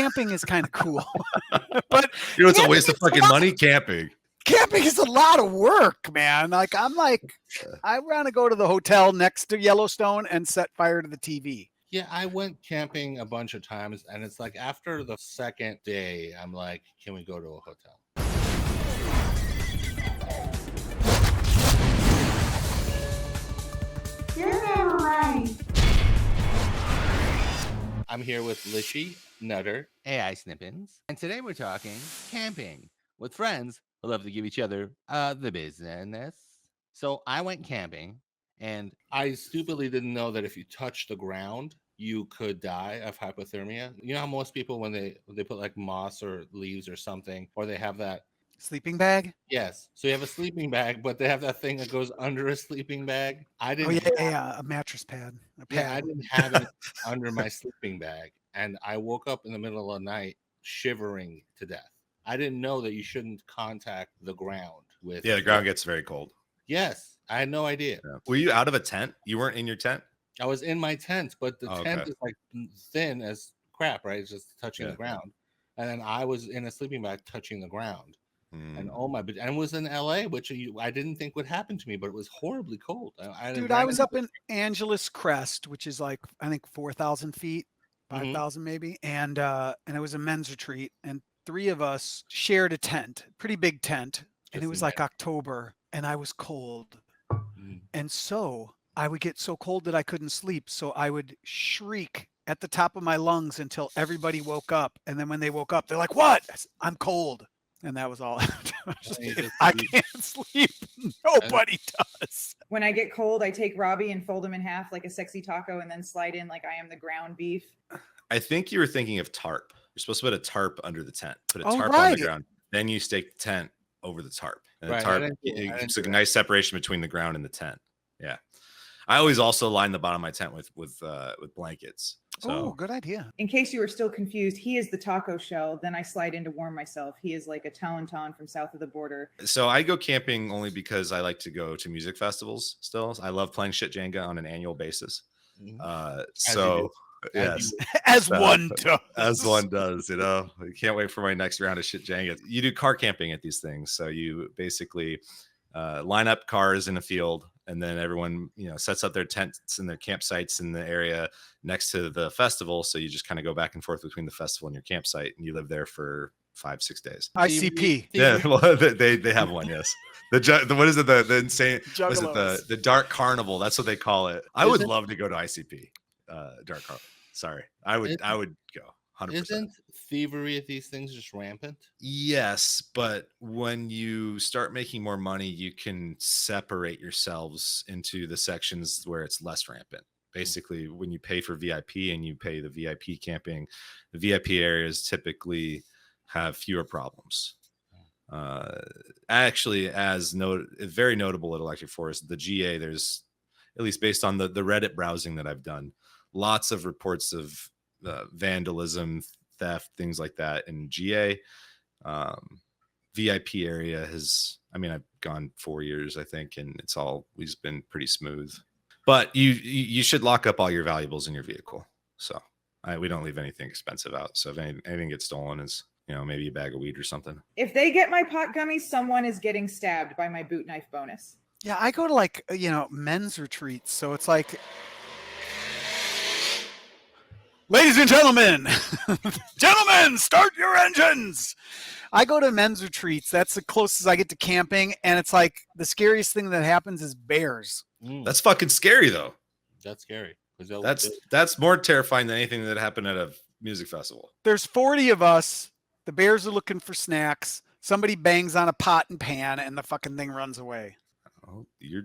camping is kind of cool, but You know, it's a camping waste of is a fucking lot- money camping. Camping is a lot of work, man. Like I want to go to the hotel next to Yellowstone and set fire to the TV. Yeah, I went camping a bunch of times, and it's like after the second day, I'm like, can we go to a hotel? I'm here with Lishy, Nutter, AI Snippins, and today we're talking camping with friends who love to give each other the business. So I went camping, and I stupidly didn't know that if you touch the ground, you could die of hypothermia. You know how most people, when they put like moss or leaves or something, or they have that. Sleeping bag? Yes. So you have a sleeping bag, but they have that thing that goes under a sleeping bag. I Oh didn't. yeah, a mattress pad. A pad. Yeah, I didn't have it under my sleeping bag, and I woke up in the middle of the night shivering to death. I didn't know that you shouldn't contact the ground with. Yeah, the ground gets very cold. Yes, I had no idea. Yeah. Were you out of a tent? You weren't in your tent? I was in my tent, but the tent Okay. is like thin as crap, right? It's just touching Yeah. the ground. And then I was in a sleeping bag touching the ground. And oh my, and it was in LA, which I didn't think would happen to me, but it was horribly cold. Dude, I was up in Angeles Crest, which is like I think 4,000 feet, 5,000 maybe, and it was a men's retreat, and 3 of us shared a tent, pretty big tent, and it was like October, and I was cold, and so I would get so cold that I couldn't sleep, so I would shriek at the top of my lungs until everybody woke up, and then when they woke up, they're like, "What?" I said, "I'm cold." And that was all. I can't sleep. Nobody does. When I get cold, I take Robbie and fold him in half like a sexy taco and then slide in like I am the ground beef. I think you were thinking of tarp. You're supposed to put a tarp under the tent. Put a Oh, tarp on right. the ground. Then you stake the tent over the tarp. And Right, the tarp I didn't do it's that. a nice separation between the ground and the tent. Yeah. I always also line the bottom of my tent with blankets. Oh, So good idea. In case you were still confused, he is the taco shell. Then I slide in to warm myself. He is like a Talenton from south of the border. So I go camping only because I like to go to music festivals still. I love playing shit Jenga on an annual basis. So yes, As one does. as one does, you know. I can't wait for my next round of shit Jenga. You do car camping at these things. So you basically line up cars in a field, and then everyone, sets up their tents and their campsites in the area next to the festival. So you just kind of go back and forth between the festival and your campsite, and you live there for 5-6 days. ICP. Yeah, well, they have one. Yes, what is it? The insane. Was it Juggalos. the Dark Carnival? That's what they call it. I would Isn't- love to go to ICP. Dark Carnival. Sorry, I would go 100%. Isn't thievery at these things just rampant? Yes, but when you start making more money, you can separate yourselves into the sections where it's less rampant. Basically, when you pay for VIP and you pay the VIP camping, the VIP areas typically have fewer problems. Actually, very notable at Electric Forest, the GA, there's, at least based on the Reddit browsing that I've done, lots of reports of vandalism, theft, things like that in GA. VIP area I've gone 4 years, I think, and it's always been pretty smooth. But you should lock up all your valuables in your vehicle. So we don't leave anything expensive out. So if anything gets stolen, is maybe a bag of weed or something. If they get my pot gummies, someone is getting stabbed by my boot knife bonus. Yeah, I go to men's retreats. So it's like, ladies and gentlemen, gentlemen, start your engines. I go to men's retreats. That's the closest I get to camping. And it's like the scariest thing that happens is bears. That's fucking scary, though. That's scary. That's more terrifying than anything that happened at a music festival. There's 40 of us. The bears are looking for snacks. Somebody bangs on a pot and pan and the fucking thing runs away. Oh, you're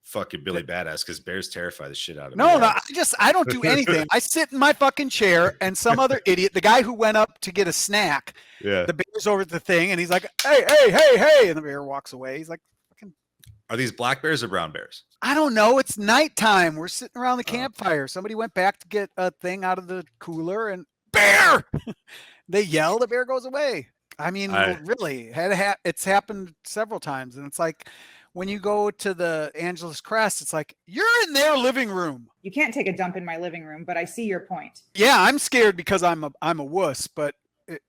fucking Billy Badass, because bears terrify the shit out of me. No, I don't do anything. I sit in my fucking chair and some other idiot, the guy who went up to get a snack, Yeah. the bear's over at the thing and he's like, hey. And the bear walks away. He's like, fucking. Are these black bears or brown bears? I don't know. It's nighttime. We're sitting around the campfire. Somebody went back to get a thing out of the cooler and bear. They yell, the bear goes away. I mean, really, it's happened several times. And it's like, when you go to the Angeles Crest, it's like you're in their living room. You can't take a dump in my living room, but I see your point. Yeah, I'm scared because I'm a wuss, but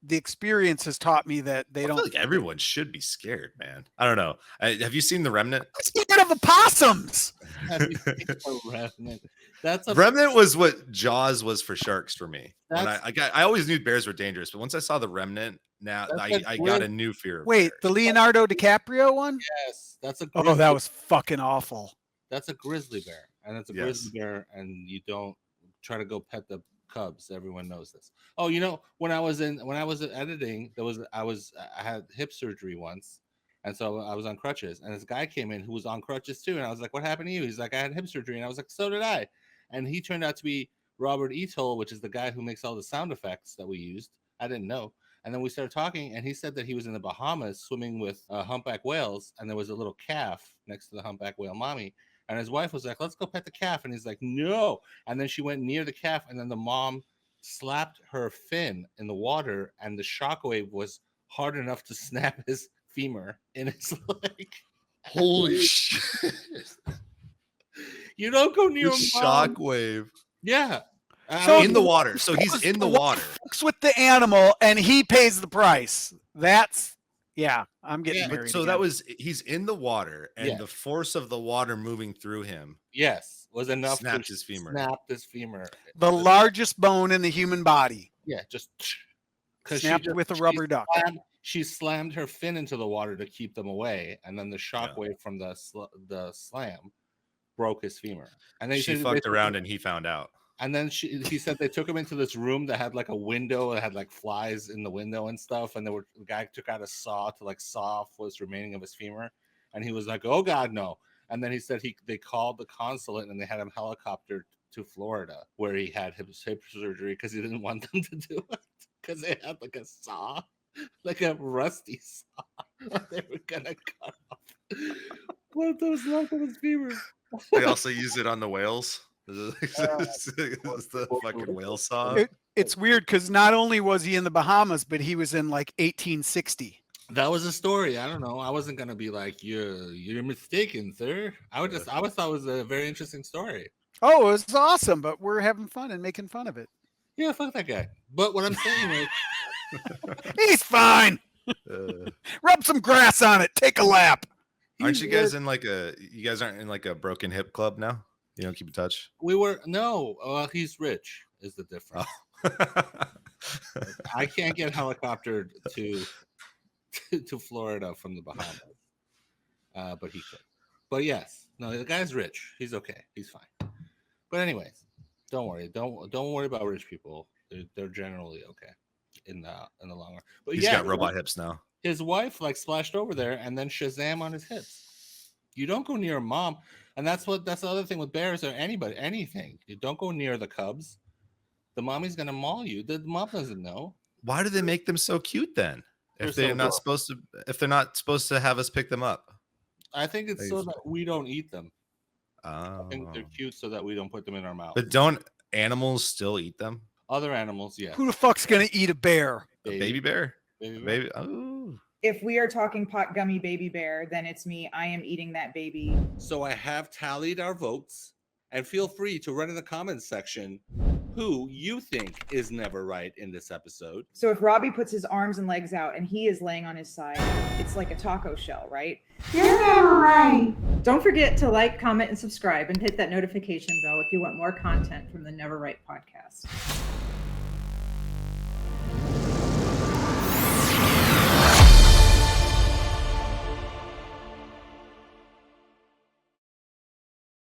the experience has taught me that they I don't. feel like everyone should be scared, man. I don't know. Have you seen The Remnant? I'm scared of opossums. Have you seen The Revenant? That's a Remnant was what Jaws was for sharks for me. When That's- I always knew bears were dangerous, but once I saw The Remnant, now That's I a got grid- a new fear. Of Wait, the bears. Leonardo DiCaprio one? yes, that's a Oh, grizzly, that was fucking awful. that's a grizzly bear, and it's a Yes. grizzly bear, and you don't try to go pet the cubs. Everyone knows this. Oh, you know, when I was editing, I had hip surgery once, and so I was on crutches, and this guy came in who was on crutches too, and I was like, "What happened to you?" He's like, "I had hip surgery," and I was like, "So did I," and he turned out to be Robert Etoll, which is the guy who makes all the sound effects that we used. I didn't know. And then we started talking, and he said that he was in the Bahamas swimming with humpback whales, and there was a little calf next to the humpback whale mommy. And his wife was like, "Let's go pet the calf," and he's like, "No." And then she went near the calf, and then the mom slapped her fin in the water, and the shockwave was hard enough to snap his femur in his leg. Holy shit! You don't go near The a mom. shockwave Yeah. So- in the water. So he's in the water. Fucks with the animal and he pays the price. That's I'm getting Yeah, But married. so that was he's in the water, and Yeah. the force of the water moving through him Yes, was enough snapped to his femur. snap his femur. the largest bone in the human body. Yeah, just because Snapped with a rubber duck. She slammed her fin into the water to keep them away, and then the shockwave from the slam broke his femur. And then She fucked around, and he found out. And then he said they took him into this room that had like a window, it had like flies in the window and stuff. And the guy took out a saw to like saw off what's remaining of his femur. And he was like, "Oh God, no." And then he said they called the consulate and they had him helicoptered to Florida where he had hip surgery because he didn't want them to do it because they had like a saw, like a rusty saw that they were gonna cut off one of those left of his femur. They also use it on the whales. It's the fucking whale saw. It's weird because not only was he in the Bahamas, but he was in like 1860. That was a story. I don't know. I wasn't gonna be like, you're mistaken, sir. I always thought it was a very interesting story. Oh, it was awesome, but we're having fun and making fun of it. Yeah, fuck that guy. But what I'm saying is, He's fine. Rub some grass on it. Take a lap. Aren't you guys in like you guys aren't in like a broken hip club now? You don't keep in touch? he's rich is the difference. I can't get helicoptered to Florida from the Bahamas, but he could. But yes, no, the guy's rich. He's okay. He's fine. But anyways, don't worry. Don't worry about rich people. They're generally okay in the long run. But He's yeah, got robot hips now. his wife like splashed over there and then Shazam on his hips. You don't go near a mom, and that's the other thing with bears or anything. You don't go near the cubs. The mommy's gonna maul you. The mom doesn't know. Why do they make them so cute then? If They're they're so not adorable. supposed to have us pick them up. I think it's so that we don't eat them. I think they're Oh. cute so that we don't put them in our mouth. But don't animals still eat them? Other animals, yeah. Who the fuck's gonna eat a bear? A baby bear? Baby bear. Baby. Oh. If we are talking pot gummy baby bear, then it's me. I am eating that baby. So I have tallied our votes, and feel free to write in the comments section who you think is never right in this episode. So if Robbie puts his arms and legs out and he is laying on his side, it's like a taco shell, right? You're never right. Don't forget to like, comment, and subscribe, and hit that notification bell if you want more content from the Never Right podcast.